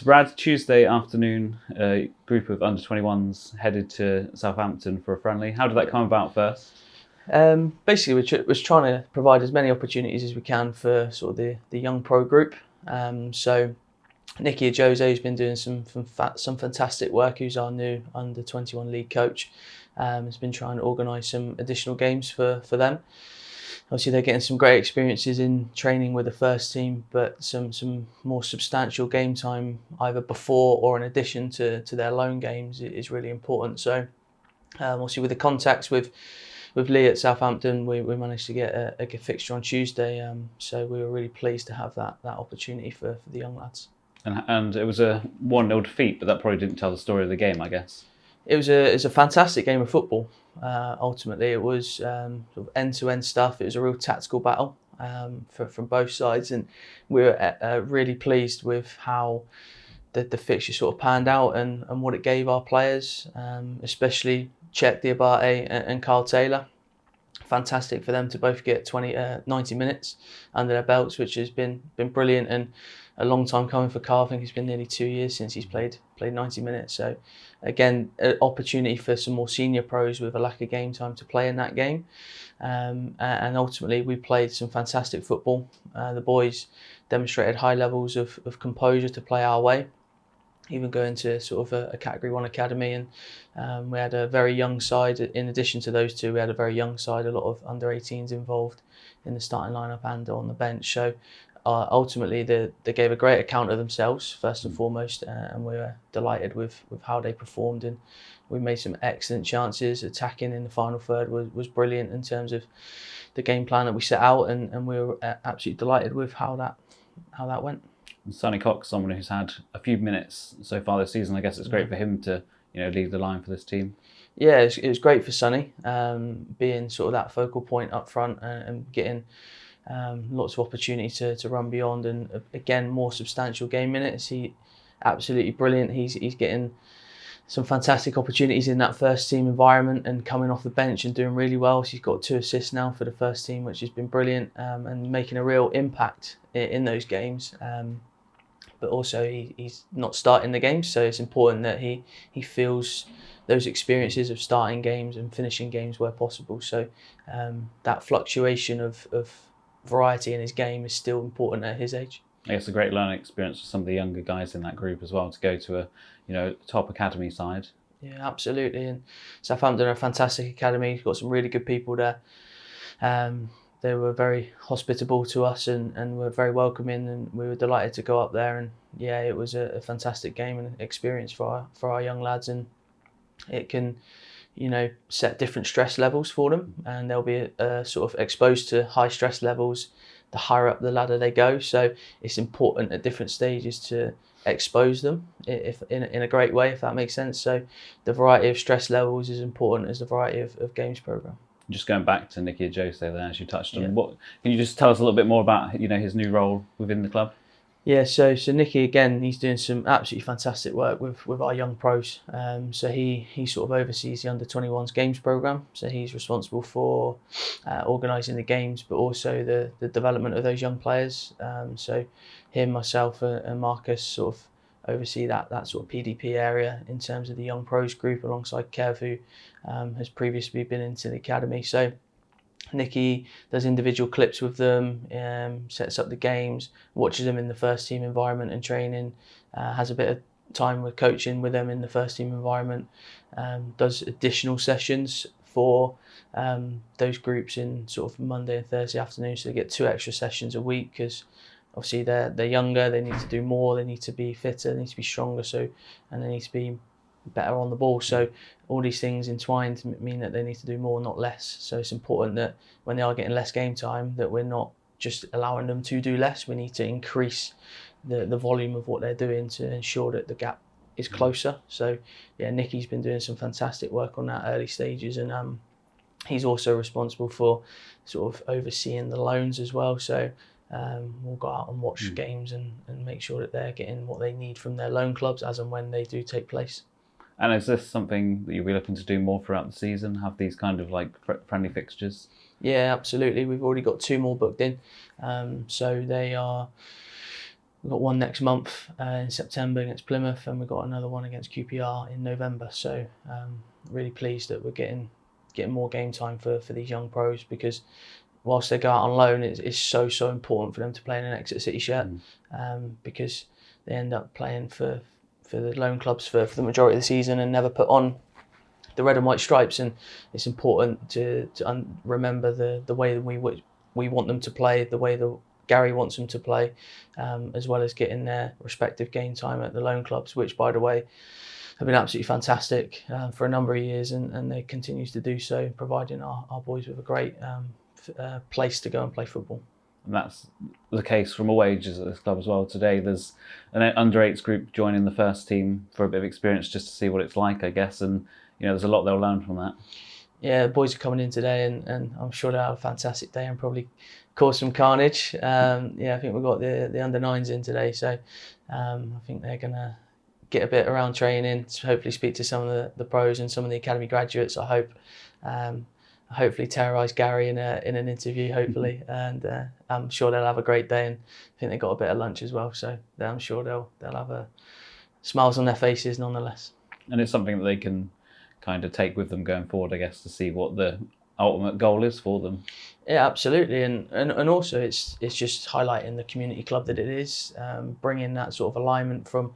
So Brad, Tuesday afternoon, a group of under-21s headed to Southampton for a friendly. How did that come about first? Basically, we're trying to provide as many opportunities as we can for sort of the young pro group. So Nicky Ajose, who's been doing some fantastic work, who's our new under-21 league coach, has been trying to organise some additional games for them. Obviously, they're getting some great experiences in training with the first team, but some more substantial game time either before or in addition to their loan games is really important. So obviously with the contacts with Lee at Southampton, we managed to get a good fixture on Tuesday. So we were really pleased to have that opportunity for the young lads. And it was a 1-0 defeat, but that probably didn't tell the story of the game, I guess. It was a fantastic game of football. Ultimately, it was sort of end-to-end stuff. It was a real tactical battle from both sides, and we were really pleased with how the fixture sort of panned out and what it gave our players, especially Czech Diabate and Carl Taylor. Fantastic for them to both get 90 minutes under their belts, which has been brilliant and a long time coming for Carl. I think it's been nearly 2 years since he's played 90 minutes. So again, an opportunity for some more senior pros with a lack of game time to play in that game. And ultimately, we played some fantastic football. The boys demonstrated high levels of composure to play our way, even going to sort of a Category 1 academy, and we had a very young side. In addition to those two, we had a very young side, a lot of under-18s involved in the starting lineup and on the bench. So ultimately, they gave a great account of themselves, first and foremost, and we were delighted with how they performed, and we made some excellent chances. Attacking in the final third was brilliant in terms of the game plan that we set out, and we were absolutely delighted with how that went. Sonny Cox, someone who's had a few minutes so far this season, I guess it's great for him to lead the line for this team. Yeah, it was great for Sonny, being sort of that focal point up front and getting lots of opportunity to run beyond, and again more substantial game minutes. He absolutely brilliant. He's getting some fantastic opportunities in that first team environment and coming off the bench and doing really well. So he's got 2 assists now for the first team, which has been brilliant, and making a real impact in those games. But also he's not starting the games, so it's important that he feels those experiences of starting games and finishing games where possible. So that fluctuation of variety in his game is still important at his age. I guess a great learning experience for some of the younger guys in that group as well, to go to a top academy side. Yeah, absolutely. And Southampton are a fantastic academy. Got some really good people there. They were very hospitable to us and were very welcoming, and we were delighted to go up there. And yeah, it was a fantastic game and experience for our young lads, and it can set different stress levels for them, and they'll be sort of exposed to high stress levels the higher up the ladder they go. So it's important at different stages to expose them if in a great way, if that makes sense. So the variety of stress levels is important as the variety of games program. Just going back to Nicky Ajose there, as you touched on, can you just tell us a little bit more about his new role within the club? Yeah, so Nicky, again, he's doing some absolutely fantastic work with our young pros. So he sort of oversees the under-21s games program. So he's responsible for organising the games, but also the development of those young players. So him, myself, and Marcus sort of oversee that sort of PDP area in terms of the young pros group, alongside Kev, who has previously been into the academy. So Nicky does individual clips with them, sets up the games, watches them in the first team environment and training, has a bit of time with coaching with them in the first team environment, does additional sessions for those groups in sort of Monday and Thursday afternoons, so they get 2 extra sessions a week, because obviously they're younger, they need to do more, they need to be fitter, they need to be stronger, and they need to be better on the ball. So all these things entwined mean that they need to do more, not less. So it's important that when they are getting less game time, that we're not just allowing them to do less. We need to increase the volume of what they're doing to ensure that the gap is closer. So yeah, Nicky's been doing some fantastic work on that early stages, and he's also responsible for sort of overseeing the loans as well. So we'll go out and watch games and make sure that they're getting what they need from their loan clubs as and when they do take place. And is this something that you'll be looking to do more throughout the season, have these kind of like friendly fixtures? Yeah, absolutely. We've already got 2 more booked in. So they are We've got one next month in September against Plymouth, and we've got another one against QPR in November. So really pleased that we're getting more game time for these young pros, because whilst they go out on loan, it's so important for them to play in an Exeter City shirt, because they end up playing for the loan clubs for the majority of the season and never put on the red and white stripes. And it's important to remember the way that we want them to play, the way that Gary wants them to play, as well as getting their respective game time at the loan clubs, which, by the way, have been absolutely fantastic for a number of years, and they continue to do so, providing our boys with a great place to go and play football. And that's the case from all ages at this club as well. Today there's an under-8s group joining the first team for a bit of experience, just to see what it's like, I guess, and there's a lot they'll learn from that. Yeah, the boys are coming in today, and I'm sure they'll have a fantastic day and probably cause some carnage. I think we've got the under-9s in today, so I think they're going to get a bit around training, hopefully speak to some of the pros and some of the academy graduates, I hope. Hopefully terrorise Gary in an interview, hopefully, and I'm sure they'll have a great day, and I think they've got a bit of lunch as well, so I'm sure they'll have smiles on their faces nonetheless. And it's something that they can kind of take with them going forward, I guess, to see what the ultimate goal is for them. Yeah, absolutely, and also it's just highlighting the community club that it is, bringing that sort of alignment from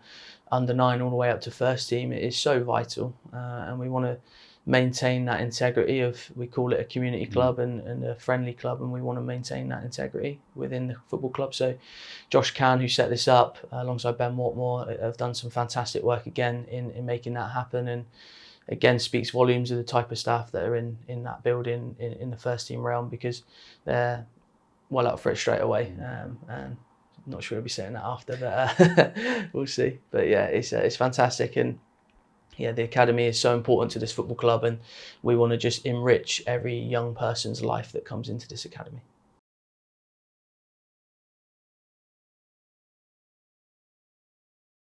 under-9 all the way up to first team. It is so vital, and we want to maintain that integrity of, we call it a community club and a friendly club, and we want to maintain that integrity within the football club. So Josh Can, who set this up alongside Ben Watmore, have done some fantastic work again in making that happen, and again speaks volumes of the type of staff that are in that building in the first team realm, because they're well up for it straight away. And I'm not sure I'll be saying that after, but we'll see. But yeah, it's fantastic, and yeah, the academy is so important to this football club, and we want to just enrich every young person's life that comes into this academy.